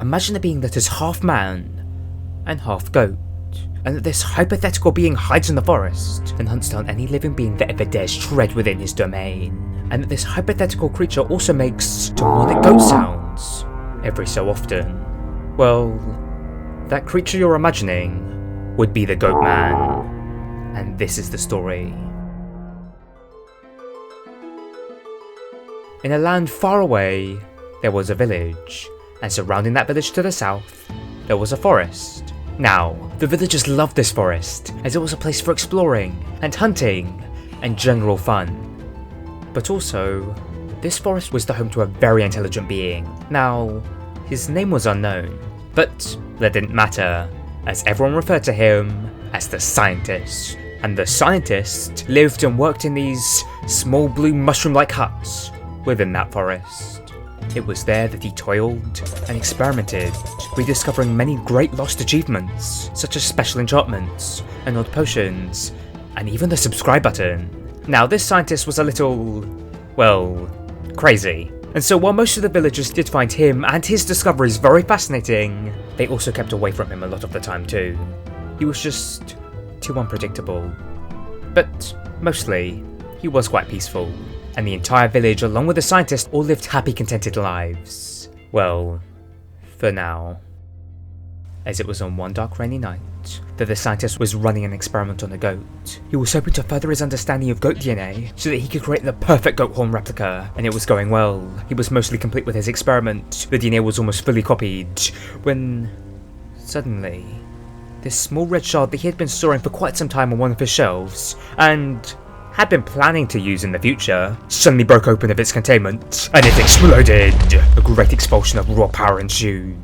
Imagine a being that is half man and half goat, and that this hypothetical being hides in the forest and hunts down any living being that ever dares tread within his domain, and that this hypothetical creature also makes demonic goat sounds every so often. Well, that creature you're imagining would be the Goatman, and this is the story. In a land far away, there was a village, and surrounding that village to the south, there was a forest. Now, the villagers loved this forest, as it was a place for exploring, and hunting, and general fun. But also, this forest was the home to a very intelligent being. Now, his name was unknown, but that didn't matter, as everyone referred to him as the Scientist. And the Scientist lived and worked in these small blue mushroom-like huts within that forest. It was there that he toiled and experimented, rediscovering many great lost achievements, such as special enchantments, and odd potions, and even the subscribe button. Now, this Scientist was a little, well, crazy. And so while most of the villagers did find him and his discoveries very fascinating, they also kept away from him a lot of the time too. He was just too unpredictable. But mostly, he was quite peaceful, and the entire village along with the Scientist all lived happy, contented lives. Well, for now. As it was on one dark rainy night that the Scientist was running an experiment on a goat. He was hoping to further his understanding of goat DNA so that he could create the perfect goat horn replica, and it was going well. He was mostly complete with his experiment, the DNA was almost fully copied, when suddenly, this small red shard that he had been storing for quite some time on one of his shelves, and had been planning to use in the future, suddenly broke open of its containment, and it exploded! A great expulsion of raw power ensued.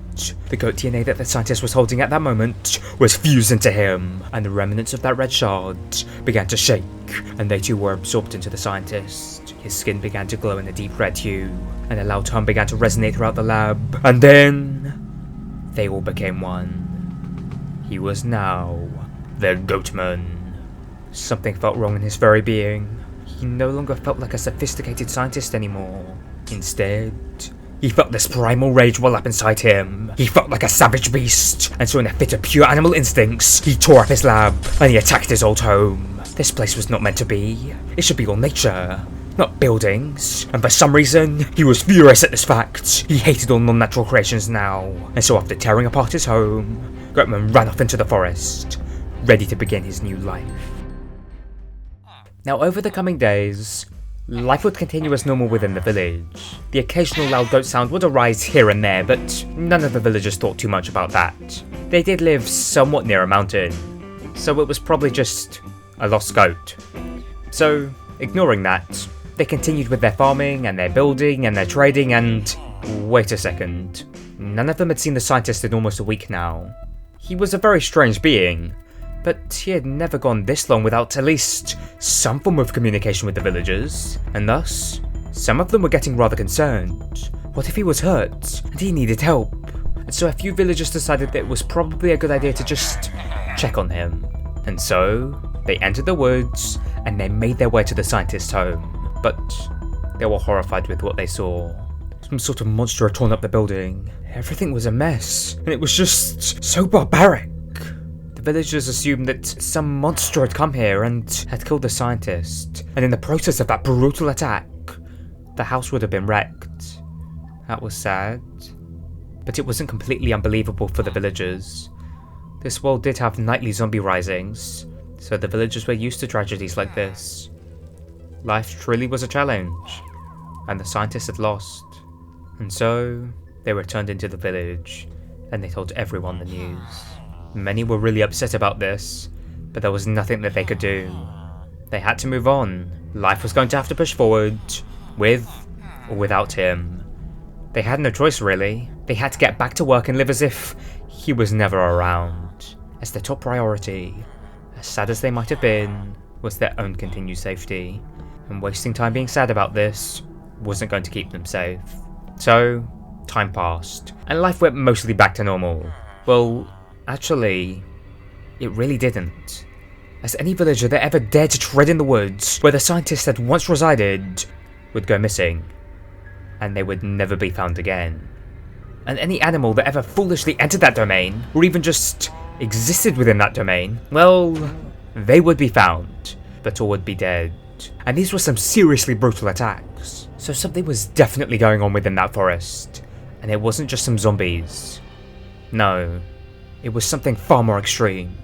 The goat DNA that the Scientist was holding at that moment was fused into him, and the remnants of that red shard began to shake, and they too were absorbed into the Scientist. His skin began to glow in a deep red hue, and a loud hum began to resonate throughout the lab, and then they all became one. He was now the Goatman. Something felt wrong in his very being. He no longer felt like a sophisticated scientist anymore. Instead, he felt this primal rage well up inside him. He felt like a savage beast, and so in a fit of pure animal instincts, he tore up his lab, and he attacked his old home. This place was not meant to be. It should be all nature, not buildings. And for some reason, he was furious at this fact. He hated all non-natural creations now, and so after tearing apart his home, Goatman ran off into the forest, ready to begin his new life. Now, over the coming days, life would continue as normal within the village. The occasional loud goat sound would arise here and there, but none of the villagers thought too much about that. They did live somewhat near a mountain, so it was probably just a lost goat. So, ignoring that, they continued with their farming, and their building, and their trading, and wait a second. None of them had seen the Scientist in almost a week now. He was a very strange being, but he had never gone this long without at least some form of communication with the villagers, and thus, some of them were getting rather concerned. What if he was hurt, and he needed help? And so a few villagers decided that it was probably a good idea to just check on him. And so, they entered the woods, and they made their way to the Scientist's home. But they were horrified with what they saw. Some sort of monster had torn up the building. Everything was a mess, and it was just so barbaric. The villagers assumed that some monster had come here and had killed the Scientist, and in the process of that brutal attack, the house would have been wrecked. That was sad, but it wasn't completely unbelievable for the villagers. This world did have nightly zombie risings, so the villagers were used to tragedies like this. Life truly was a challenge, and the Scientist had lost. And so, they returned into the village, and they told everyone the news. Many were really upset about this, but there was nothing that they could do. They had to move on. Life was going to have to push forward, with or without him. They had no choice really. They had to get back to work and live as if he was never around. As their top priority, as sad as they might have been, was their own continued safety. And wasting time being sad about this wasn't going to keep them safe. So, time passed, and life went mostly back to normal. Well, actually, it really didn't. As any villager that ever dared to tread in the woods where the Scientist had once resided would go missing, and they would never be found again. And any animal that ever foolishly entered that domain, or even just existed within that domain, well, they would be found, but all would be dead. And these were some seriously brutal attacks. So something was definitely going on within that forest. And it wasn't just some zombies. No, it was something far more extreme.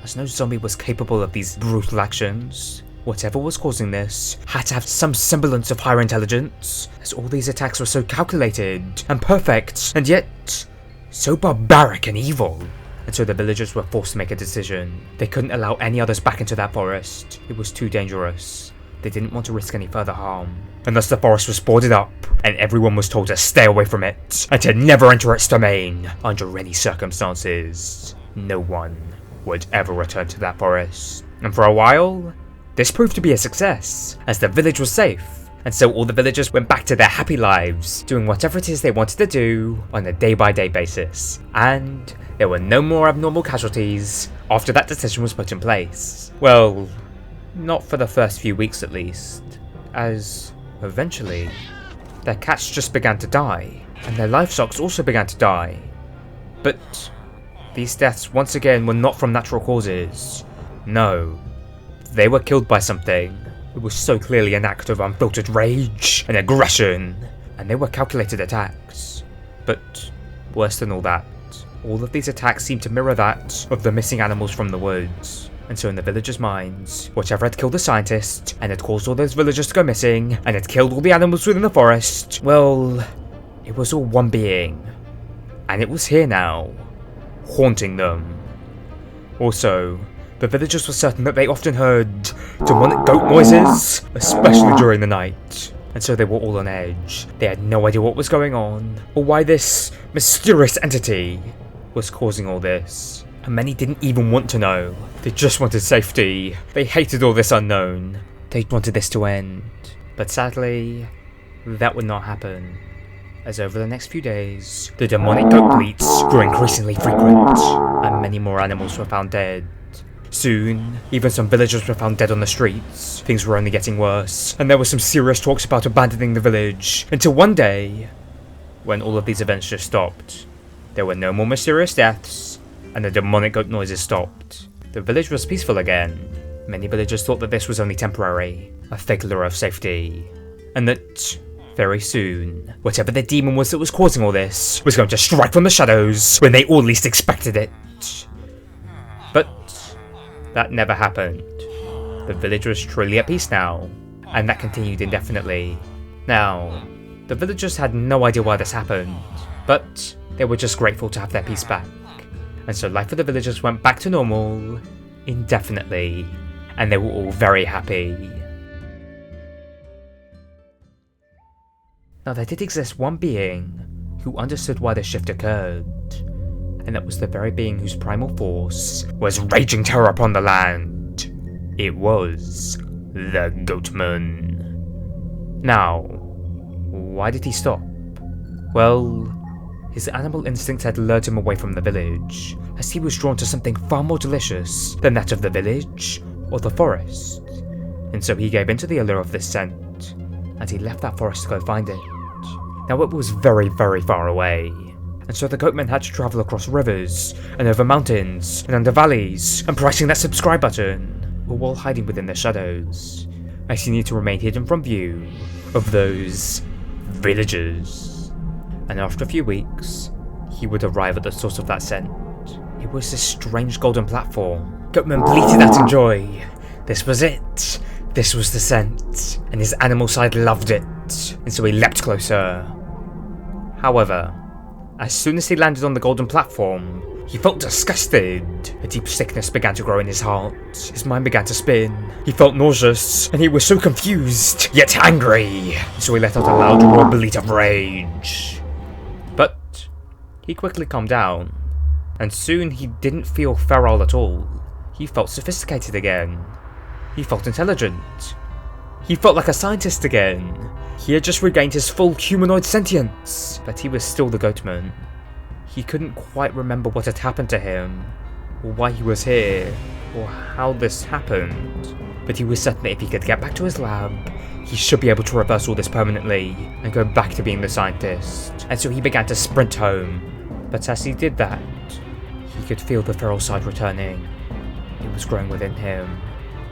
As no zombie was capable of these brutal actions, whatever was causing this had to have some semblance of higher intelligence, as all these attacks were so calculated and perfect, and yet so barbaric and evil. And so the villagers were forced to make a decision. They couldn't allow any others back into that forest. It was too dangerous. They didn't want to risk any further harm. And thus the forest was boarded up, and everyone was told to stay away from it, and to never enter its domain under any circumstances. No one would ever return to that forest. And for a while, this proved to be a success, as the village was safe. And so all the villagers went back to their happy lives, doing whatever it is they wanted to do on a day-by-day basis. And there were no more abnormal casualties after that decision was put in place. Well, not for the first few weeks at least, as eventually their cats just began to die, and their livestock also began to die. But these deaths once again were not from natural causes. No, they were killed by something. It was so clearly an act of unfiltered rage and aggression, and they were calculated attacks. But worse than all that, all of these attacks seemed to mirror that of the missing animals from the woods. And so in the villagers' minds, whatever had killed the scientist, and had caused all those villagers to go missing, and had killed all the animals within the forest, well, it was all one being. And it was here now, haunting them. Also, the villagers were certain that they often heard demonic goat noises, especially during the night. And so they were all on edge. They had no idea what was going on, or why this mysterious entity was causing all this. And many didn't even want to know. They just wanted safety. They hated all this unknown. They wanted this to end. But sadly, that would not happen. As over the next few days, the demonic goat bleats grew increasingly frequent, and many more animals were found dead. Soon, even some villagers were found dead on the streets. Things were only getting worse, and there were some serious talks about abandoning the village, until one day, when all of these events just stopped. There were no more mysterious deaths, and the demonic goat noises stopped. The village was peaceful again. Many villagers thought that this was only temporary, a fake lure of safety, and that very soon, whatever the demon was that was causing all this was going to strike from the shadows when they all least expected it. But that never happened. The village was truly at peace now, and that continued indefinitely. Now, the villagers had no idea why this happened, but they were just grateful to have their peace back. And so life for the villagers went back to normal, indefinitely, and they were all very happy. Now there did exist one being who understood why the shift occurred, and that was the very being whose primal force was raging terror upon the land. It was the Goatman. Now, why did he stop? Well, his animal instincts had lured him away from the village, as he was drawn to something far more delicious than that of the village or the forest. And so he gave in to the allure of this scent, and he left that forest to go find it. Now it was very, very far away, and so the Goatman had to travel across rivers, and over mountains, and under valleys, and pressing that subscribe button, all while hiding within the shadows, as he needed to remain hidden from view of those villagers. And after a few weeks, he would arrive at the source of that scent. It was this strange golden platform. Goatman bleated out in joy. This was it. This was the scent, and his animal side loved it, and so he leapt closer. However, as soon as he landed on the golden platform, he felt disgusted. A deep sickness began to grow in his heart. His mind began to spin. He felt nauseous, and he was so confused, yet angry. So he let out a loud roar bleat of rage. But he quickly calmed down, and soon he didn't feel feral at all. He felt sophisticated again. He felt intelligent. He felt like a scientist again. He had just regained his full humanoid sentience, but he was still the Goatman. He couldn't quite remember what had happened to him, or why he was here, or how this happened. but he was certain that if he could get back to his lab, he should be able to reverse all this permanently and go back to being the scientist. And so he began to sprint home. But as he did that, he could feel the feral side returning. It was growing within him.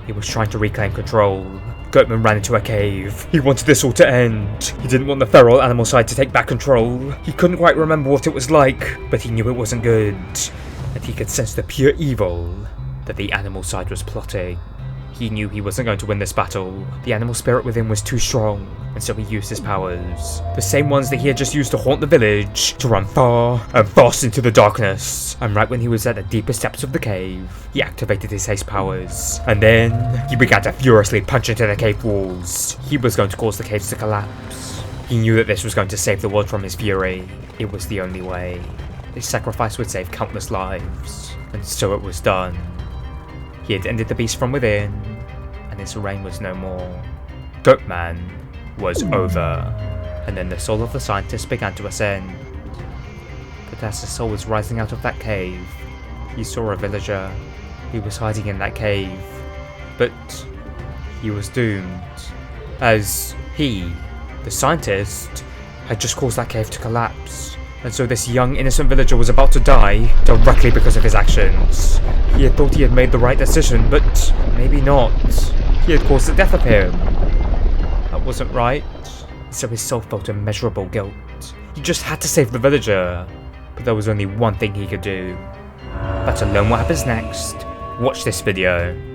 He was trying to reclaim control. Goatman ran into a cave. He wanted this all to end. He didn't want the feral animal side to take back control. He couldn't quite remember what it was like, but he knew it wasn't good. And he could sense the pure evil that the animal side was plotting. He knew he wasn't going to win this battle. The animal spirit within was too strong, and so he used his powers. The same ones that he had just used to haunt the village, to run far and fast into the darkness. And right when he was at the deepest depths of the cave, he activated his haste powers. And then, he began to furiously punch into the cave walls. He was going to cause the caves to collapse. He knew that this was going to save the world from his fury. It was the only way. His sacrifice would save countless lives. And so it was done. He had ended the beast from within, and his reign was no more. Goatman was over, and then the soul of the scientist began to ascend. But as his soul was rising out of that cave, he saw a villager. He was hiding in that cave, but he was doomed, as he, the scientist, had just caused that cave to collapse. And so this young innocent villager was about to die directly because of his actions. He had thought he had made the right decision, but maybe not. He had caused the death of him. That wasn't right. So his soul felt immeasurable guilt. He just had to save the villager. But there was only one thing he could do. But to learn what happens next, watch this video.